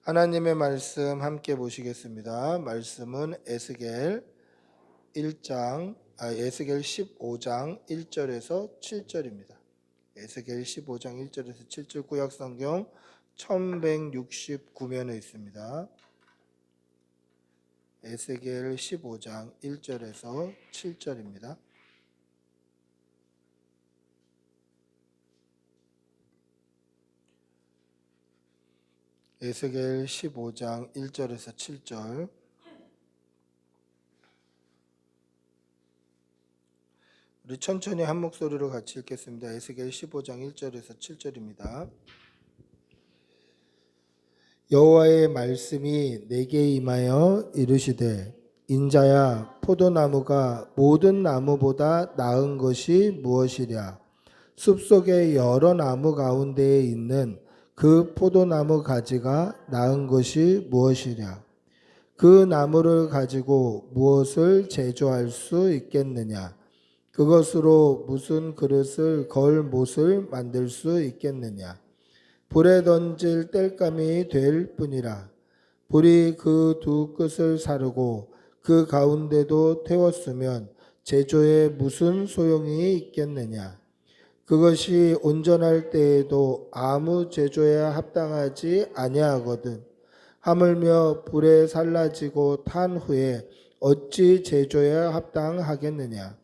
하나님의 말씀 함께 보시겠습니다. 말씀은 에스겔 15장 1절에서 7절입니다. 에스겔 15장 1절에서 7절 구약성경 1169면에 있습니다. 에스겔 15장 1절에서 7절입니다. 에스겔 15장 1절에서 7절. 우리 천천히 한 목소리로 같이 읽겠습니다. 에스겔 15장 1절에서 7절입니다. 여호와의 말씀이 내게 임하여 이르시되 인자야, 포도나무가 모든 나무보다 나은 것이 무엇이랴? 숲속의 여러 나무 가운데에 있는 그 포도나무 가지가 나은 것이 무엇이랴? 그 나무를 가지고 무엇을 제조할 수 있겠느냐? 그것으로 무슨 그릇을 걸 못을 만들 수 있겠느냐? 불에 던질 땔감이 될 뿐이라. 불이 그 두 끝을 사르고 그 가운데도 태웠으면 제조에 무슨 소용이 있겠느냐? 그것이 온전할 때에도 아무 제조에 합당하지 아니하거든. 하물며 불에 살라지고 탄 후에 어찌 제조에 합당하겠느냐?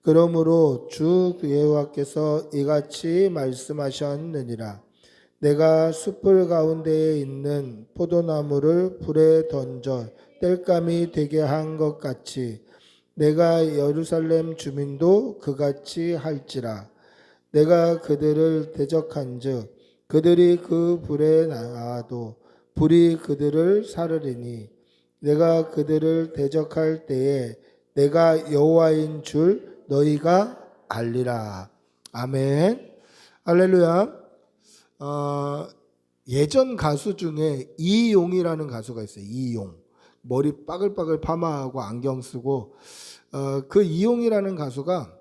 그러므로 주 여호와께서 이같이 말씀하셨느니라. 내가 숲을 가운데에 있는 포도나무를 불에 던져 땔감이 되게 한 것 같이 내가 예루살렘 주민도 그같이 할지라. 내가 그들을 대적한즉 그들이 그 불에 나가도 불이 그들을 사르리니 내가 그들을 대적할 때에 내가 여호와인 줄 너희가 알리라. 아멘. 할렐루야. 예전 가수 중에 이용이라는 가수가 있어요. 이용. 머리 빠글빠글 파마하고 안경 쓰고 그 이용이라는 가수가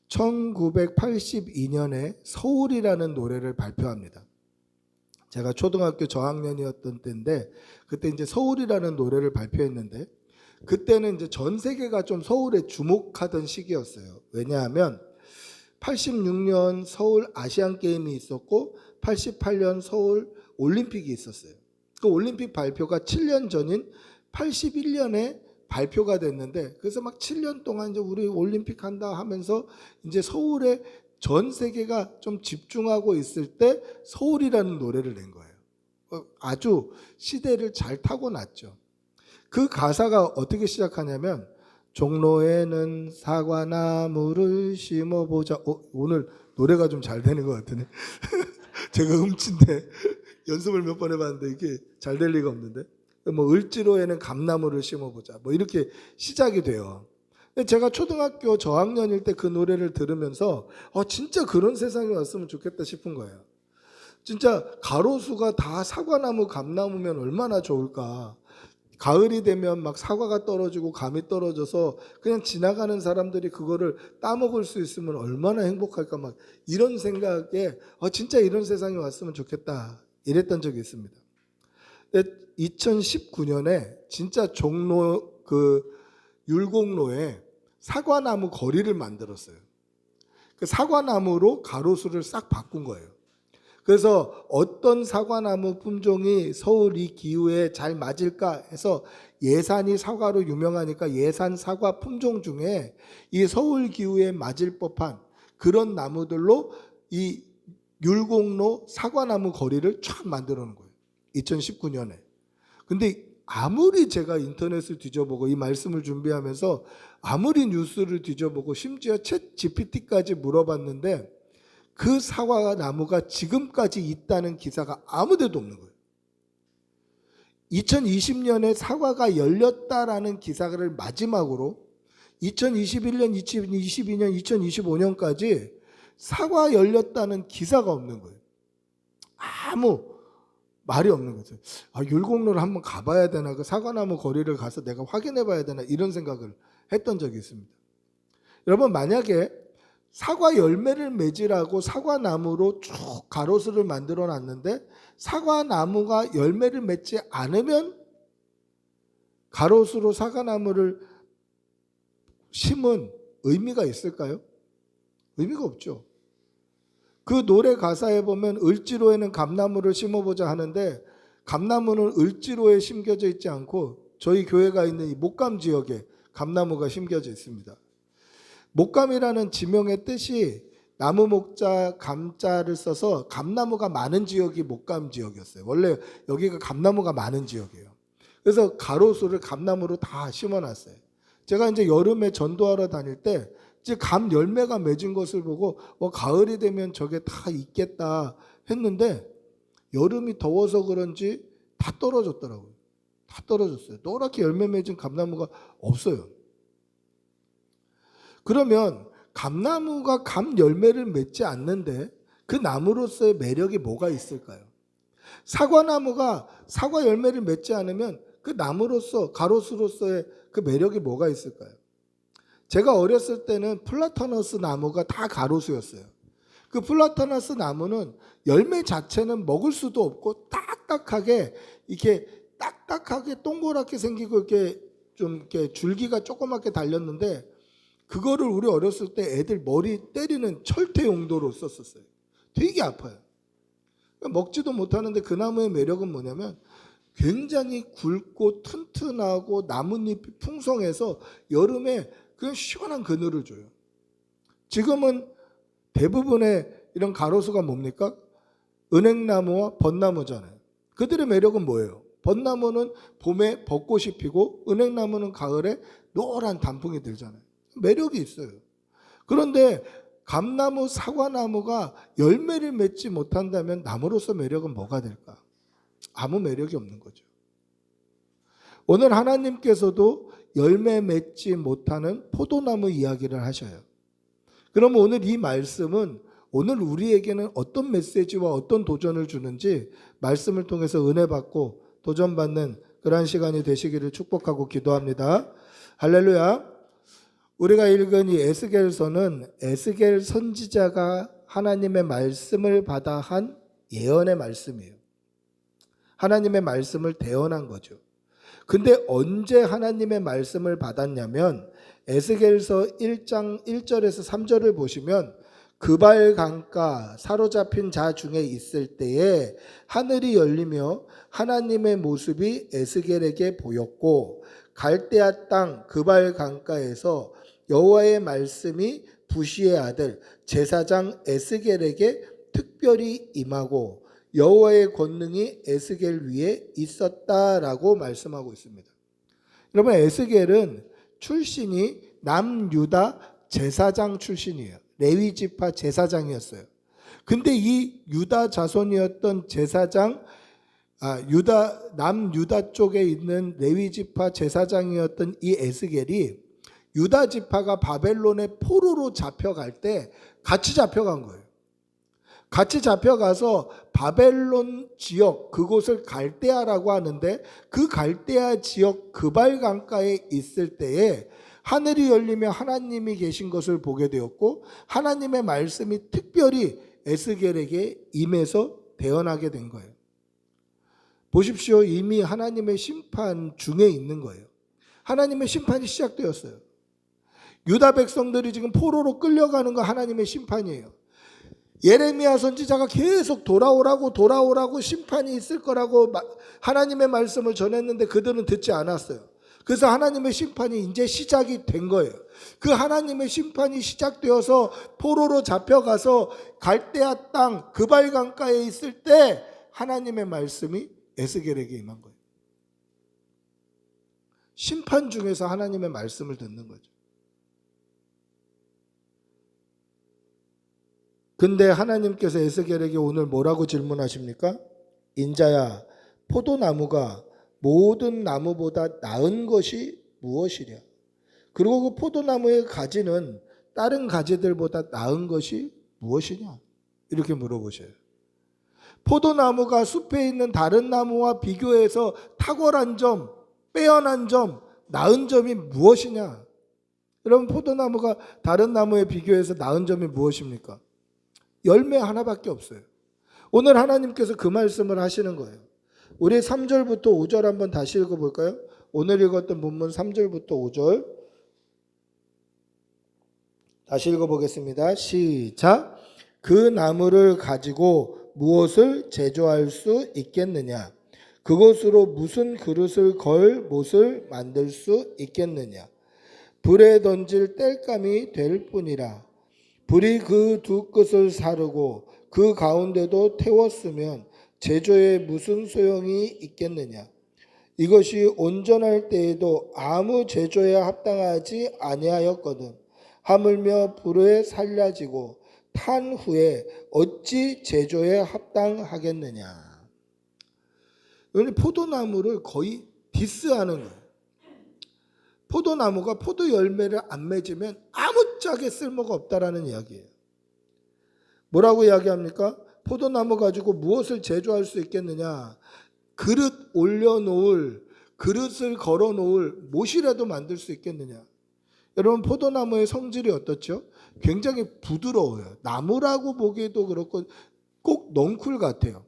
1982년에 서울이라는 노래를 발표합니다. 제가 초등학교 저학년이었던 때인데 그때 이제 서울이라는 노래를 발표했는데 그때는 이제 전 세계가 좀 서울에 주목하던 시기였어요. 왜냐하면 86년 서울 아시안 게임이 있었고 88년 서울 올림픽이 있었어요. 그 올림픽 발표가 7년 전인 81년에 발표가 됐는데 그래서 막 7년 동안 이제 우리 올림픽 한다 하면서 이제 서울에 전 세계가 좀 집중하고 있을 때 서울이라는 노래를 낸 거예요. 아주 시대를 잘 타고났죠. 그 가사가 어떻게 시작하냐면 종로에는 사과나무를 심어보자. 오늘 노래가 좀 잘 되는 것 같으네. 제가 음치인데 연습을 몇 번 해봤는데 이게 잘 될 리가 없는데. 뭐 을지로에는 감나무를 심어보자. 뭐 이렇게 시작이 돼요. 제가 초등학교 저학년일 때 그 노래를 들으면서 진짜 그런 세상이 왔으면 좋겠다 싶은 거예요. 진짜 가로수가 다 사과나무, 감나무면 얼마나 좋을까. 가을이 되면 막 사과가 떨어지고 감이 떨어져서 그냥 지나가는 사람들이 그거를 따먹을 수 있으면 얼마나 행복할까. 막 이런 생각에 진짜 이런 세상이 왔으면 좋겠다 이랬던 적이 있습니다. 2019년에 진짜 종로 그 율곡로에 사과나무 거리를 만들었어요. 그 사과나무로 가로수를 싹 바꾼 거예요. 그래서 어떤 사과나무 품종이 서울 이 기후에 잘 맞을까 해서 예산이 사과로 유명하니까 예산 사과 품종 중에 이 서울 기후에 맞을 법한 그런 나무들로 이 율곡로 사과나무 거리를 쫙 만들어 놓은 거예요. 2019년에. 근데 아무리 제가 인터넷을 뒤져보고 이 말씀을 준비하면서 아무리 뉴스를 뒤져보고 심지어 챗 GPT까지 물어봤는데 그 사과 나무가 지금까지 있다는 기사가 아무 데도 없는 거예요. 2020년에 사과가 열렸다라는 기사를 마지막으로 2021년, 2022년, 2025년까지 사과 열렸다는 기사가 없는 거예요. 아무 말이 없는 거죠. 율곡로를 한번 가봐야 되나, 그 사과나무 거리를 가서 내가 확인해 봐야 되나 이런 생각을 했던 적이 있습니다. 여러분, 만약에 사과 열매를 맺으라고 사과나무로 쭉 가로수를 만들어 놨는데 사과나무가 열매를 맺지 않으면 가로수로 사과나무를 심은 의미가 있을까요? 의미가 없죠. 그 노래 가사에 보면 을지로에는 감나무를 심어보자 하는데 감나무는 을지로에 심겨져 있지 않고 저희 교회가 있는 이 목감 지역에 감나무가 심겨져 있습니다. 목감이라는 지명의 뜻이 나무 목자 감자를 써서 감나무가 많은 지역이 목감 지역이었어요. 원래 여기가 감나무가 많은 지역이에요. 그래서 가로수를 감나무로 다 심어놨어요. 제가 이제 여름에 전도하러 다닐 때 이제 감 열매가 맺은 것을 보고 가을이 되면 저게 다 있겠다 했는데 여름이 더워서 그런지 다 떨어졌더라고요. 다 떨어졌어요. 노랗게 열매 맺은 감나무가 없어요. 그러면 감나무가 감 열매를 맺지 않는데 그 나무로서의 매력이 뭐가 있을까요? 사과나무가 사과 열매를 맺지 않으면 그 나무로서 가로수로서의 그 매력이 뭐가 있을까요? 제가 어렸을 때는 플라타너스 나무가 다 가로수였어요. 그 플라타너스 나무는 열매 자체는 먹을 수도 없고 딱딱하게 이렇게 딱딱하게 동그랗게 생기고 이렇게 좀 이렇게 줄기가 조그맣게 달렸는데 그거를 우리 어렸을 때 애들 머리 때리는 철퇴 용도로 썼었어요. 되게 아파요. 먹지도 못하는데 그 나무의 매력은 뭐냐면 굉장히 굵고 튼튼하고 나뭇잎이 풍성해서 여름에 그냥 시원한 그늘을 줘요. 지금은 대부분의 이런 가로수가 뭡니까? 은행나무와 벚나무잖아요. 그들의 매력은 뭐예요? 벚나무는 봄에 벚꽃이 피고 은행나무는 가을에 노란 단풍이 들잖아요. 매력이 있어요. 그런데 감나무, 사과나무가 열매를 맺지 못한다면 나무로서 매력은 뭐가 될까? 아무 매력이 없는 거죠. 오늘 하나님께서도 열매 맺지 못하는 포도나무 이야기를 하셔요. 그러면 오늘 이 말씀은 오늘 우리에게는 어떤 메시지와 어떤 도전을 주는지 말씀을 통해서 은혜 받고 도전받는 그러한 시간이 되시기를 축복하고 기도합니다. 할렐루야. 우리가 읽은 이 에스겔서는 에스겔 선지자가 하나님의 말씀을 받아 한 예언의 말씀이에요. 하나님의 말씀을 대언한 거죠. 근데 언제 하나님의 말씀을 받았냐면 에스겔서 1장 1절에서 3절을 보시면 그발 강가 사로잡힌 자 중에 있을 때에 하늘이 열리며 하나님의 모습이 에스겔에게 보였고 갈대아 땅 그발 강가에서 여호와의 말씀이 부시의 아들 제사장 에스겔에게 특별히 임하고 여호와의 권능이 에스겔 위에 있었다라고 말씀하고 있습니다. 여러분 에스겔은 출신이 남유다 제사장 출신이에요. 레위 지파 제사장이었어요. 근데 이 유다 자손이었던 제사장 남유다 쪽에 있는 레위 지파 제사장이었던 이 에스겔이 유다 지파가 바벨론의 포로로 잡혀갈 때 같이 잡혀간 거예요. 같이 잡혀가서 바벨론 지역 그곳을 갈대아라고 하는데 그 갈대아 지역 그발 강가에 있을 때에 하늘이 열리며 하나님이 계신 것을 보게 되었고 하나님의 말씀이 특별히 에스겔에게 임해서 대언하게 된 거예요. 보십시오. 이미 하나님의 심판 중에 있는 거예요. 하나님의 심판이 시작되었어요. 유다 백성들이 지금 포로로 끌려가는 거 하나님의 심판이에요. 예레미야 선지자가 계속 돌아오라고 심판이 있을 거라고 하나님의 말씀을 전했는데 그들은 듣지 않았어요. 그래서 하나님의 심판이 이제 시작이 된 거예요. 그 하나님의 심판이 시작되어서 포로로 잡혀가서 갈대아 땅 그발 강가에 있을 때 하나님의 말씀이 에스겔에게 임한 거예요. 심판 중에서 하나님의 말씀을 듣는 거죠. 근데 하나님께서 에스겔에게 오늘 뭐라고 질문하십니까? 인자야, 포도나무가 모든 나무보다 나은 것이 무엇이랴? 그리고 그 포도나무의 가지는 다른 가지들보다 나은 것이 무엇이냐? 이렇게 물어보셔요. 포도나무가 숲에 있는 다른 나무와 비교해서 탁월한 점, 빼어난 점, 나은 점이 무엇이냐? 여러분 포도나무가 다른 나무에 비교해서 나은 점이 무엇입니까? 열매 하나밖에 없어요. 오늘 하나님께서 그 말씀을 하시는 거예요. 우리 3절부터 5절 한번 다시 읽어볼까요? 오늘 읽었던 본문 3절부터 5절 다시 읽어보겠습니다. 시작. 그 나무를 가지고 무엇을 제조할 수 있겠느냐? 그것으로 무슨 그릇을 걸 못을 만들 수 있겠느냐? 불에 던질 땔감이 될 뿐이라. 불이 그 두 끝을 사르고 그 가운데도 태웠으면 제조에 무슨 소용이 있겠느냐? 이것이 온전할 때에도 아무 제조에 합당하지 아니하였거든. 하물며 불에 살려지고 탄 후에 어찌 제조에 합당하겠느냐? 여기 포도나무를 거의 디스하는 거예요. 포도나무가 포도 열매를 안 맺으면 아무짝에 쓸모가 없다라는 이야기예요. 뭐라고 이야기합니까? 포도나무 가지고 무엇을 제조할 수 있겠느냐? 그릇 올려놓을, 그릇을 걸어놓을 못이라도 만들 수 있겠느냐? 여러분 포도나무의 성질이 어떻죠? 굉장히 부드러워요. 나무라고 보기에도 그렇고 꼭 넝쿨 같아요.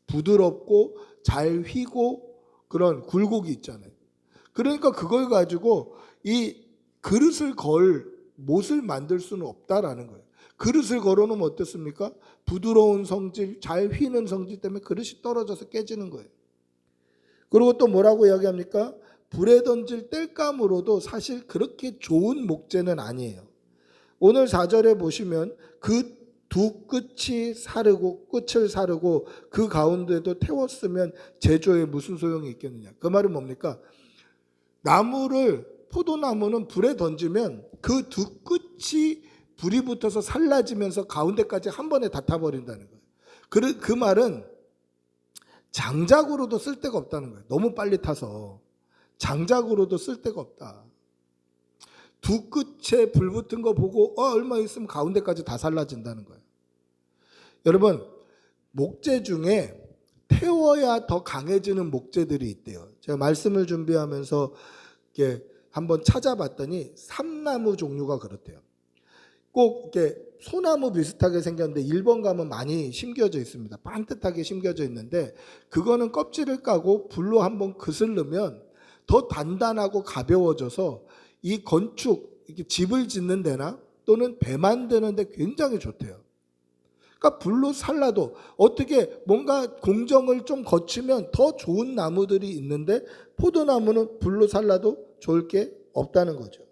부드럽고 잘 휘고 그런 굴곡이 있잖아요. 그러니까 그걸 가지고 이 그릇을 걸 못을 만들 수는 없다라는 거예요. 그릇을 걸어놓으면 어떻습니까? 부드러운 성질, 잘 휘는 성질 때문에 그릇이 떨어져서 깨지는 거예요. 그리고 또 뭐라고 이야기합니까? 불에 던질 땔감으로도 사실 그렇게 좋은 목재는 아니에요. 오늘 4절에 보시면 그 두 끝을 사르고 그 가운데도 태웠으면 제조에 무슨 소용이 있겠느냐. 그 말은 뭡니까? 포도나무는 불에 던지면 그 두 끝이 불이 붙어서 살라지면서 가운데까지 한 번에 다 타버린다는 거예요. 그 말은 장작으로도 쓸 데가 없다는 거예요. 너무 빨리 타서 장작으로도 쓸 데가 없다. 두 끝에 불 붙은 거 보고 얼마 있으면 가운데까지 다 살라진다는 거예요. 여러분 목재 중에 태워야 더 강해지는 목재들이 있대요. 제가 말씀을 준비하면서 이렇게 한번 찾아봤더니 삼나무 종류가 그렇대요. 꼭 이렇게 소나무 비슷하게 생겼는데 일본 가면 많이 심겨져 있습니다. 반듯하게 심겨져 있는데 그거는 껍질을 까고 불로 한번 그슬르면 더 단단하고 가벼워져서 이 건축, 이렇게 집을 짓는 데나 또는 배 만드는 데 굉장히 좋대요. 그러니까 불로 살라도 어떻게 뭔가 공정을 좀 거치면 더 좋은 나무들이 있는데 포도나무는 불로 살라도 좋을 게 없다는 거죠.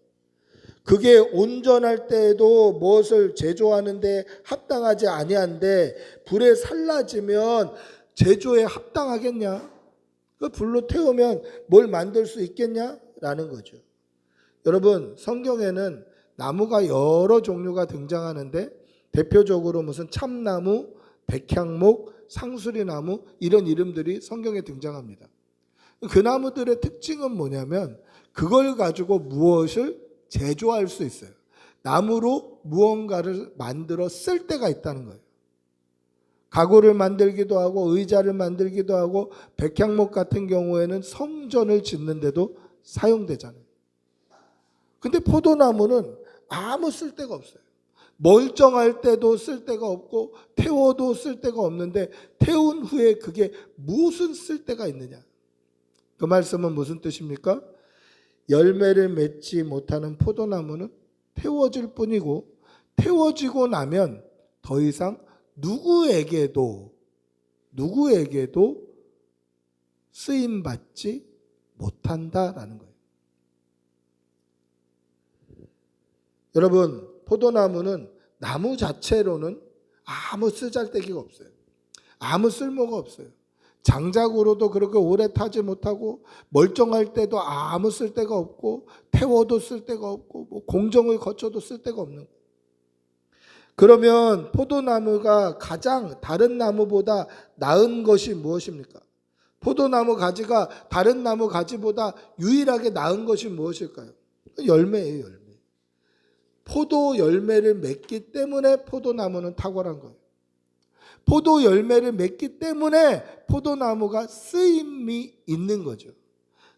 그게 온전할 때에도 무엇을 제조하는데 합당하지 아니한데 불에 살라지면 제조에 합당하겠냐? 그 불로 태우면 뭘 만들 수 있겠냐라는 거죠. 여러분 성경에는 나무가 여러 종류가 등장하는데 대표적으로 무슨 참나무, 백향목, 상수리나무 이런 이름들이 성경에 등장합니다. 그 나무들의 특징은 뭐냐면 그걸 가지고 무엇을 제조할 수 있어요. 나무로 무언가를 만들어 쓸 때가 있다는 거예요. 가구를 만들기도 하고 의자를 만들기도 하고 백향목 같은 경우에는 성전을 짓는데도 사용되잖아요. 근데 포도나무는 아무 쓸데가 없어요. 멀쩡할 때도 쓸데가 없고 태워도 쓸데가 없는데 태운 후에 그게 무슨 쓸데가 있느냐. 그 말씀은 무슨 뜻입니까? 열매를 맺지 못하는 포도나무는 태워질 뿐이고 태워지고 나면 더 이상 누구에게도 쓰임받지 못한다라는 거예요. 여러분 포도나무는 나무 자체로는 아무 쓰잘데기가 없어요. 아무 쓸모가 없어요. 장작으로도 그렇게 오래 타지 못하고 멀쩡할 때도 아무 쓸데가 없고 태워도 쓸데가 없고 뭐 공정을 거쳐도 쓸데가 없는 거예요. 그러면 포도나무가 가장 다른 나무보다 나은 것이 무엇입니까? 포도나무 가지가 다른 나무 가지보다 유일하게 나은 것이 무엇일까요? 열매예요, 열매. 포도 열매를 맺기 때문에 포도나무는 탁월한 거예요. 포도 열매를 맺기 때문에 포도나무가 쓰임이 있는 거죠.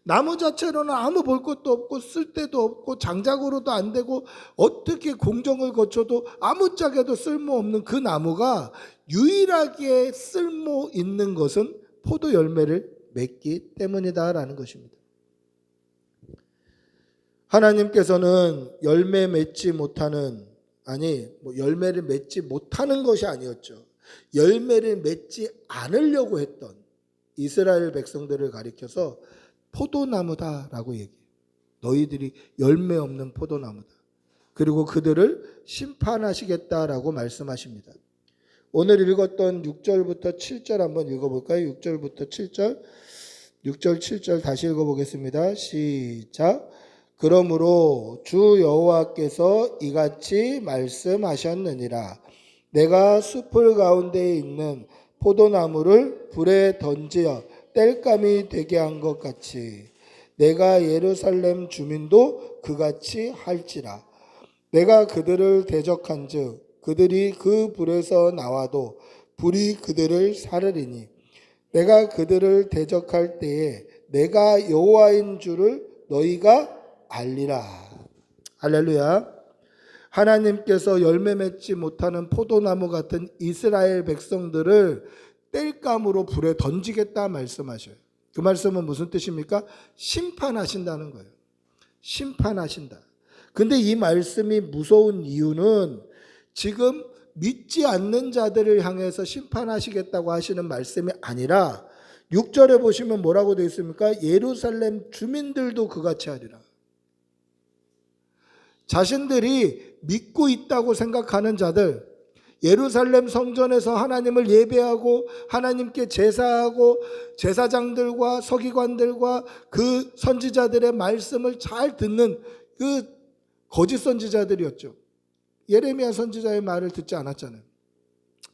나무 자체로는 아무 볼 것도 없고 쓸데도 없고 장작으로도 안 되고 어떻게 공정을 거쳐도 아무짝에도 쓸모없는 그 나무가 유일하게 쓸모 있는 것은 포도 열매를 맺기 때문이다라는 것입니다. 하나님께서는 열매 맺지 못하는, 열매를 맺지 못하는 것이 아니었죠. 열매를 맺지 않으려고 했던 이스라엘 백성들을 가리켜서 포도나무다라고 얘기해요. 너희들이 열매 없는 포도나무다. 그리고 그들을 심판하시겠다라고 말씀하십니다. 오늘 읽었던 6절부터 7절 한번 읽어볼까요? 6절부터 7절, 6절 7절 다시 읽어보겠습니다. 시작. 그러므로 주 여호와께서 이같이 말씀하셨느니라. 내가 숲을 가운데에 있는 포도나무를 불에 던지어 땔감이 되게 한 것 같이 내가 예루살렘 주민도 그같이 할지라. 내가 그들을 대적한즉 그들이 그 불에서 나와도 불이 그들을 사르리니 내가 그들을 대적할 때에 내가 여호와인 줄을 너희가 알리라. 할렐루야. 하나님께서 열매 맺지 못하는 포도나무 같은 이스라엘 백성들을 땔감으로 불에 던지겠다 말씀하셔요. 그 말씀은 무슨 뜻입니까? 심판하신다는 거예요. 심판하신다. 근데 이 말씀이 무서운 이유는 지금 믿지 않는 자들을 향해서 심판하시겠다고 하시는 말씀이 아니라 6절에 보시면 뭐라고 되어 있습니까? 예루살렘 주민들도 그같이 하리라. 자신들이 믿고 있다고 생각하는 자들, 예루살렘 성전에서 하나님을 예배하고 하나님께 제사하고 제사장들과 서기관들과 그 선지자들의 말씀을 잘 듣는 그 거짓 선지자들이었죠. 예레미야 선지자의 말을 듣지 않았잖아요.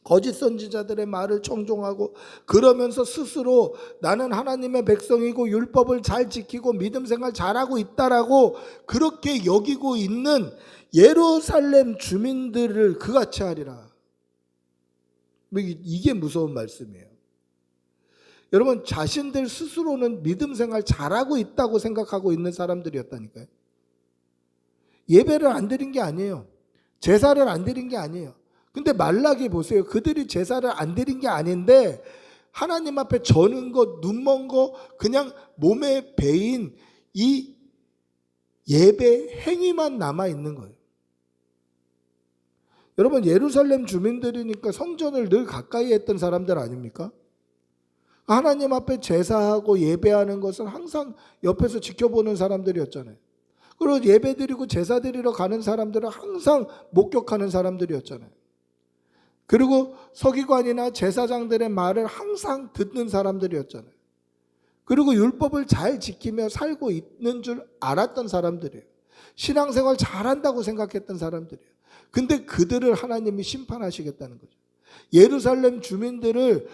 거짓 선지자들의 말을 청종하고 그러면서 스스로 나는 하나님의 백성이고 율법을 잘 지키고 믿음 생활 잘하고 있다라고 그렇게 여기고 있는 예루살렘 주민들을 그같이 하리라. 이게 무서운 말씀이에요. 여러분, 자신들 스스로는 믿음 생활 잘하고 있다고 생각하고 있는 사람들이었다니까요. 예배를 안 드린 게 아니에요. 제사를 안 드린 게 아니에요. 근데 말라기 보세요. 그들이 제사를 안 드린 게 아닌데 하나님 앞에 저는 거, 눈먼 거, 그냥 몸에 배인 이 예배 행위만 남아 있는 거예요. 여러분, 예루살렘 주민들이니까 성전을 늘 가까이 했던 사람들 아닙니까? 하나님 앞에 제사하고 예배하는 것을 항상 옆에서 지켜보는 사람들이었잖아요. 그리고 예배드리고 제사드리러 가는 사람들은 항상 목격하는 사람들이었잖아요. 그리고 서기관이나 제사장들의 말을 항상 듣는 사람들이었잖아요. 그리고 율법을 잘 지키며 살고 있는 줄 알았던 사람들이에요. 신앙생활 잘한다고 생각했던 사람들이에요. 근데 그들을 하나님이 심판하시겠다는 거죠. 예루살렘 주민들을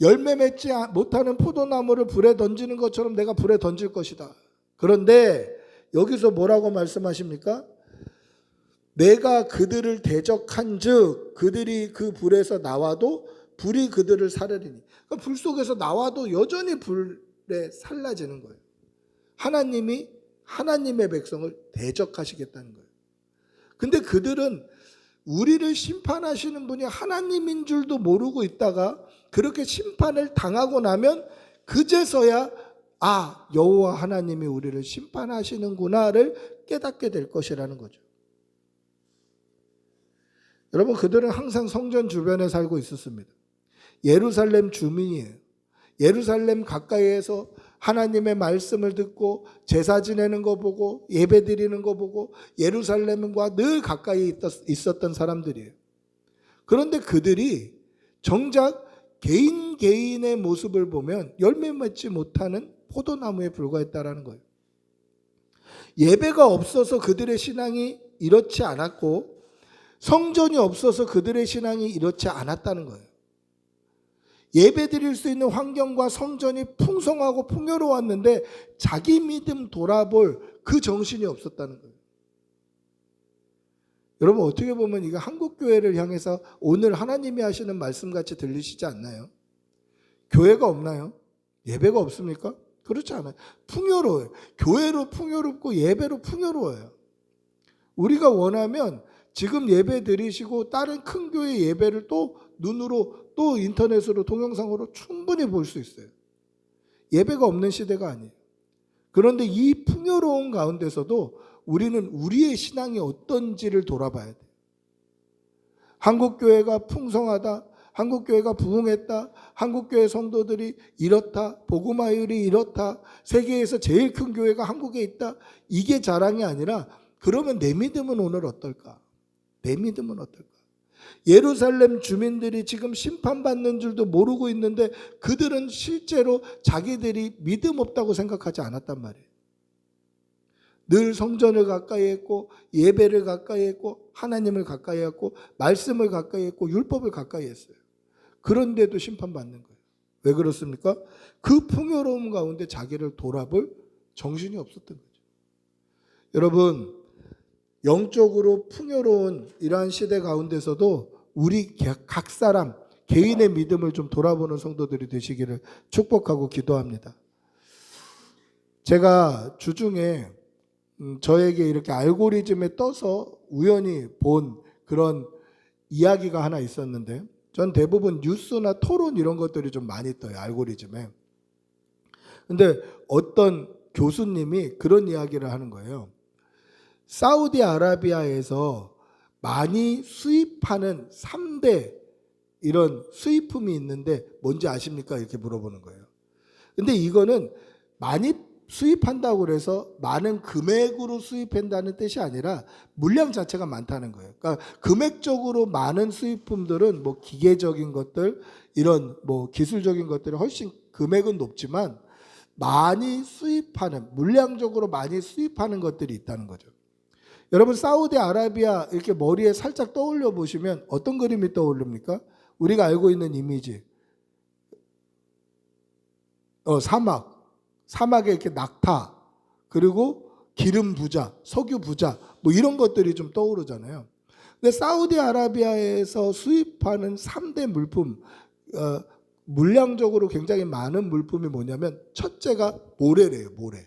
열매 맺지 못하는 포도나무를 불에 던지는 것처럼 내가 불에 던질 것이다. 그런데 여기서 뭐라고 말씀하십니까? 내가 그들을 대적한즉 그들이 그 불에서 나와도 불이 그들을 사르리니. 그러니까 불 속에서 나와도 여전히 불에 살라지는 거예요. 하나님이 하나님의 백성을 대적하시겠다는 거예요. 근데 그들은 우리를 심판하시는 분이 하나님인 줄도 모르고 있다가 그렇게 심판을 당하고 나면 그제서야 여호와 하나님이 우리를 심판하시는구나를 깨닫게 될 것이라는 거죠. 여러분, 그들은 항상 성전 주변에 살고 있었습니다. 예루살렘 주민이에요. 예루살렘 가까이에서 하나님의 말씀을 듣고 제사 지내는 거 보고 예배 드리는 거 보고 예루살렘과 늘 가까이 있었던 사람들이에요. 그런데 그들이 정작 개인의 모습을 보면 열매 맺지 못하는 포도나무에 불과했다라는 거예요. 예배가 없어서 그들의 신앙이 이렇지 않았고 성전이 없어서 그들의 신앙이 이렇지 않았다는 거예요. 예배 드릴 수 있는 환경과 성전이 풍성하고 풍요로웠는데 자기 믿음 돌아볼 그 정신이 없었다는 거예요. 여러분, 어떻게 보면 이거 한국교회를 향해서 오늘 하나님이 하시는 말씀같이 들리시지 않나요? 교회가 없나요? 예배가 없습니까? 그건 그렇지 않아요. 풍요로워요. 교회로 풍요롭고 예배로 풍요로워요. 우리가 원하면 지금 예배 드리시고 다른 큰 교회 예배를 또 눈으로 또 인터넷으로 동영상으로 충분히 볼 수 있어요. 예배가 없는 시대가 아니에요. 그런데 이 풍요로운 가운데서도 우리는 우리의 신앙이 어떤지를 돌아봐야 돼요. 한국교회가 풍성하다, 한국교회가 부흥했다, 한국교회 성도들이 이렇다, 복음화율이 이렇다, 세계에서 제일 큰 교회가 한국에 있다, 이게 자랑이 아니라 그러면 내 믿음은 오늘 어떨까? 내 믿음은 어떨까? 예루살렘 주민들이 지금 심판받는 줄도 모르고 있는데 그들은 실제로 자기들이 믿음 없다고 생각하지 않았단 말이에요. 늘 성전을 가까이 했고 예배를 가까이 했고 하나님을 가까이 했고 말씀을 가까이 했고 율법을 가까이 했어요. 그런데도 심판받는 거예요. 왜 그렇습니까? 그 풍요로움 가운데 자기를 돌아볼 정신이 없었던 거죠. 여러분, 영적으로 풍요로운 이러한 시대 가운데서도 우리 각 사람 개인의 믿음을 좀 돌아보는 성도들이 되시기를 축복하고 기도합니다. 제가 주중에 저에게 이렇게 알고리즘에 떠서 우연히 본 그런 이야기가 하나 있었는데, 전 대부분 뉴스나 토론 이런 것들이 좀 많이 떠요, 알고리즘에. 근데 어떤 교수님이 그런 이야기를 하는 거예요. 사우디아라비아에서 많이 수입하는 3대 이런 수입품이 있는데 뭔지 아십니까? 이렇게 물어보는 거예요. 근데 이거는 많이 수입한다고 그래서 많은 금액으로 수입한다는 뜻이 아니라 물량 자체가 많다는 거예요. 그러니까 금액적으로 많은 수입품들은 뭐 기계적인 것들, 이런 뭐 기술적인 것들이 훨씬 금액은 높지만 많이 수입하는, 물량적으로 많이 수입하는 것들이 있다는 거죠. 여러분, 사우디아라비아 이렇게 머리에 살짝 떠올려 보시면 어떤 그림이 떠오릅니까? 우리가 알고 있는 이미지. 사막에 이렇게 낙타, 그리고 기름 부자, 석유 부자, 뭐 이런 것들이 좀 떠오르잖아요. 근데 사우디아라비아에서 수입하는 3대 물품, 물량적으로 굉장히 많은 물품이 뭐냐면 첫째가 모래래요, 모래.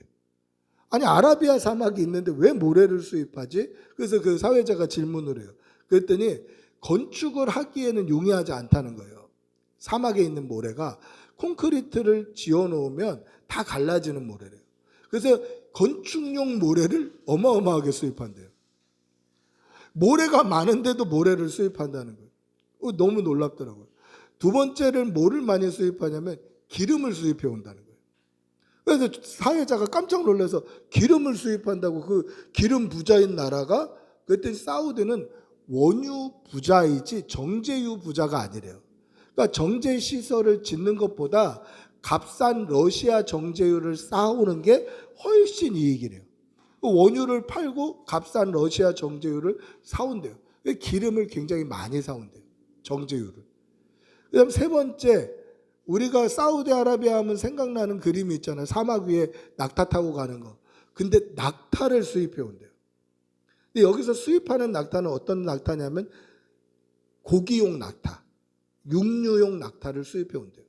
아니, 아라비아 사막이 있는데 왜 모래를 수입하지? 그래서 그 사회자가 질문을 해요. 그랬더니 건축을 하기에는 용이하지 않다는 거예요. 사막에 있는 모래가 콘크리트를 지어놓으면 다 갈라지는 모래래요. 그래서 건축용 모래를 어마어마하게 수입한대요. 모래가 많은데도 모래를 수입한다는 거예요. 너무 놀랍더라고요. 두 번째는 뭐를 많이 수입하냐면 기름을 수입해 온다는 거예요. 그래서 사회자가 깜짝 놀라서 기름을 수입한다고, 그 기름 부자인 나라가, 그랬더니 사우디는 원유 부자이지 정제유 부자가 아니래요. 그러니까 정제 시설을 짓는 것보다 값싼 러시아 정제유를 쌓아오는 게 훨씬 이익이래요. 원유를 팔고 값싼 러시아 정제유를 사온대요. 기름을 굉장히 많이 사온대요, 정제유를. 그다음 세 번째, 우리가 사우디아라비아 하면 생각나는 그림이 있잖아요. 사막 위에 낙타 타고 가는 거. 근데 낙타를 수입해 온대요. 근데 여기서 수입하는 낙타는 어떤 낙타냐면 고기용 낙타, 육류용 낙타를 수입해 온대요.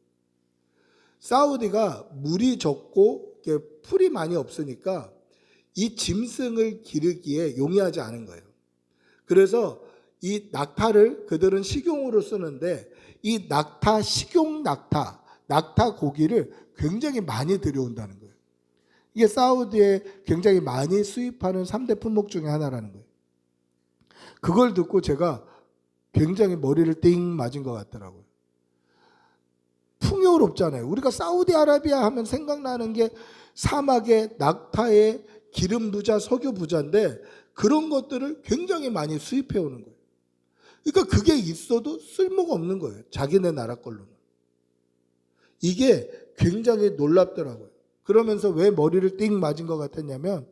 사우디가 물이 적고 풀이 많이 없으니까 이 짐승을 기르기에 용이하지 않은 거예요. 그래서 이 낙타를 그들은 식용으로 쓰는데 이 낙타, 식용 낙타, 낙타 고기를 굉장히 많이 들여온다는 거예요. 이게 사우디에 굉장히 많이 수입하는 3대 품목 중에 하나라는 거예요. 그걸 듣고 제가 굉장히 머리를 띵 맞은 것 같더라고요. 풍요롭잖아요. 우리가 사우디아라비아 하면 생각나는 게 사막에 낙타에 기름 부자, 석유 부자인데 그런 것들을 굉장히 많이 수입해 오는 거예요. 그러니까 그게 있어도 쓸모가 없는 거예요, 자기네 나라 걸로는. 이게 굉장히 놀랍더라고요. 그러면서 왜 머리를 띵 맞은 것 같았냐면,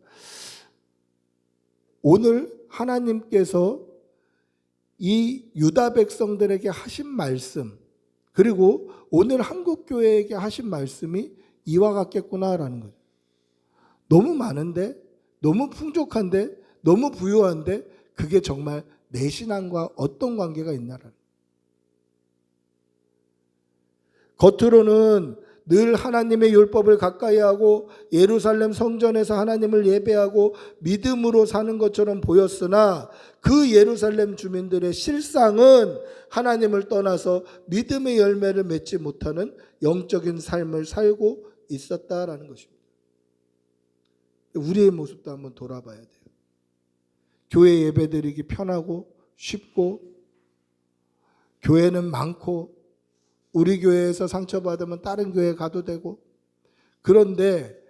오늘 하나님께서 이 유다 백성들에게 하신 말씀, 그리고 오늘 한국교회에게 하신 말씀이 이와 같겠구나라는 거죠. 너무 많은데, 너무 풍족한데, 너무 부유한데 그게 정말 내 신앙과 어떤 관계가 있나라는. 겉으로는 늘 하나님의 율법을 가까이 하고 예루살렘 성전에서 하나님을 예배하고 믿음으로 사는 것처럼 보였으나 그 예루살렘 주민들의 실상은 하나님을 떠나서 믿음의 열매를 맺지 못하는 영적인 삶을 살고 있었다라는 것입니다. 우리의 모습도 한번 돌아봐야 돼요. 교회 예배드리기 편하고 쉽고 교회는 많고 우리 교회에서 상처받으면 다른 교회 가도 되고, 그런데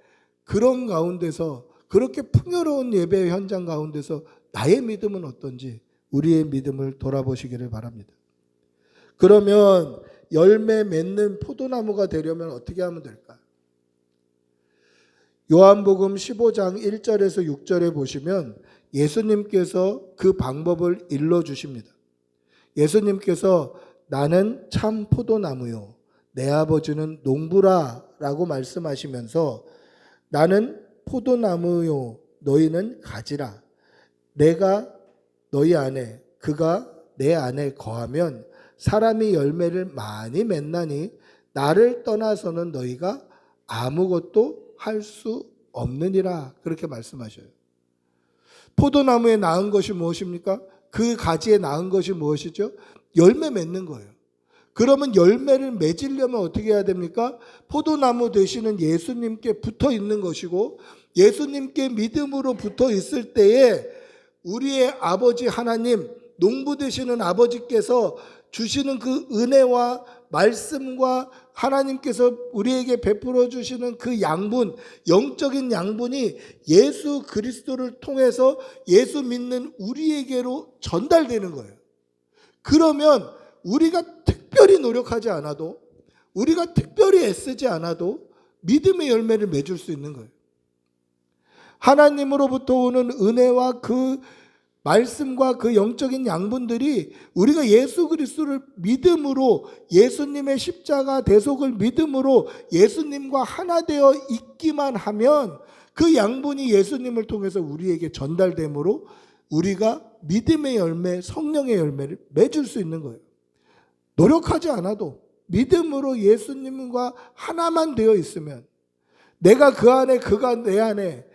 그런 가운데서 그렇게 풍요로운 예배 현장 가운데서 나의 믿음은 어떤지 우리의 믿음을 돌아보시기를 바랍니다. 그러면 열매 맺는 포도나무가 되려면 어떻게 하면 될까요? 요한복음 15장 1절에서 6절에 보시면 예수님께서 그 방법을 일러주십니다. 예수님께서 나는 참 포도나무요 내 아버지는 농부라 라고 말씀하시면서 나는 포도나무요 너희는 가지라. 내가 너희 안에 그가 내 안에 거하면 사람이 열매를 많이 맺나니 나를 떠나서는 너희가 아무것도 할 수 없느니라. 그렇게 말씀하셔요. 포도나무에 낳은 것이 무엇입니까? 그 가지에 낳은 것이 무엇이죠? 열매 맺는 거예요. 그러면 열매를 맺으려면 어떻게 해야 됩니까? 포도나무 되시는 예수님께 붙어 있는 것이고, 예수님께 믿음으로 붙어 있을 때에 우리의 아버지 하나님, 농부 되시는 아버지께서 주시는 그 은혜와 말씀과 하나님께서 우리에게 베풀어 주시는 그 양분, 영적인 양분이 예수 그리스도를 통해서 예수 믿는 우리에게로 전달되는 거예요. 그러면 우리가 특별히 노력하지 않아도, 우리가 특별히 애쓰지 않아도 믿음의 열매를 맺을 수 있는 거예요. 하나님으로부터 오는 은혜와 그 말씀과 그 영적인 양분들이 우리가 예수 그리스도를 믿음으로, 예수님의 십자가 대속을 믿음으로 예수님과 하나 되어 있기만 하면 그 양분이 예수님을 통해서 우리에게 전달되므로 우리가 믿음의 열매, 성령의 열매를 맺을 수 있는 거예요. 노력하지 않아도 믿음으로 예수님과 하나만 되어 있으면, 내가 그 안에 그가 내 안에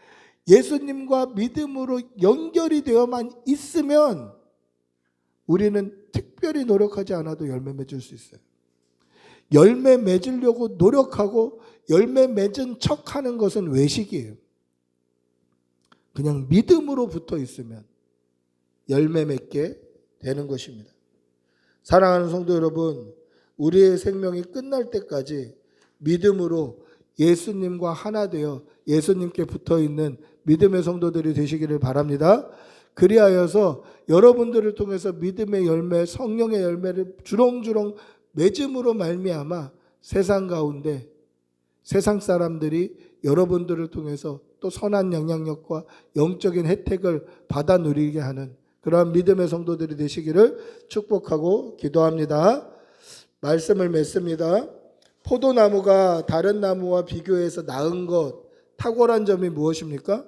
예수님과 믿음으로 연결이 되어만 있으면 우리는 특별히 노력하지 않아도 열매 맺을 수 있어요. 열매 맺으려고 노력하고 열매 맺은 척하는 것은 외식이에요. 그냥 믿음으로 붙어 있으면 열매 맺게 되는 것입니다. 사랑하는 성도 여러분, 우리의 생명이 끝날 때까지 믿음으로 예수님과 하나 되어 예수님께 붙어 있는 믿음의 성도들이 되시기를 바랍니다. 그리하여서 여러분들을 통해서 믿음의 열매, 성령의 열매를 주렁주렁 맺음으로 말미암아 세상 가운데 세상 사람들이 여러분들을 통해서 또 선한 영향력과 영적인 혜택을 받아 누리게 하는 그러한 믿음의 성도들이 되시기를 축복하고 기도합니다. 말씀을 맺습니다. 포도나무가 다른 나무와 비교해서 나은 것, 탁월한 점이 무엇입니까?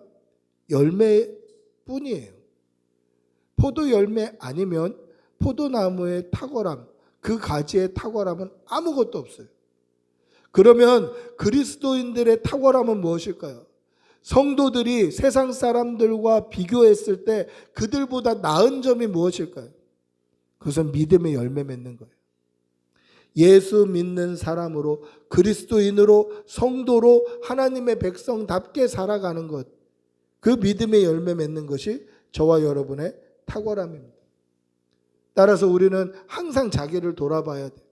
열매뿐이에요. 포도 열매 아니면 포도나무의 탁월함, 그 가지의 탁월함은 아무것도 없어요. 그러면 그리스도인들의 탁월함은 무엇일까요? 성도들이 세상 사람들과 비교했을 때 그들보다 나은 점이 무엇일까요? 그것은 믿음의 열매 맺는 거예요. 예수 믿는 사람으로, 그리스도인으로, 성도로 하나님의 백성답게 살아가는 것, 그 믿음의 열매 맺는 것이 저와 여러분의 탁월함입니다. 따라서 우리는 항상 자기를 돌아봐야 돼요.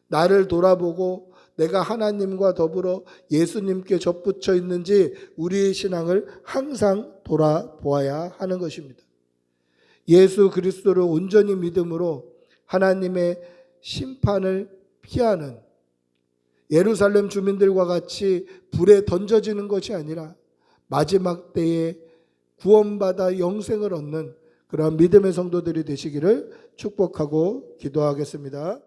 나를 돌아보고 내가 하나님과 더불어 예수님께 접붙여 있는지 우리의 신앙을 항상 돌아보아야 하는 것입니다. 예수 그리스도를 온전히 믿음으로 하나님의 심판을 피하는, 예루살렘 주민들과 같이 불에 던져지는 것이 아니라 마지막 때에 구원받아 영생을 얻는 그런 믿음의 성도들이 되시기를 축복하고 기도하겠습니다.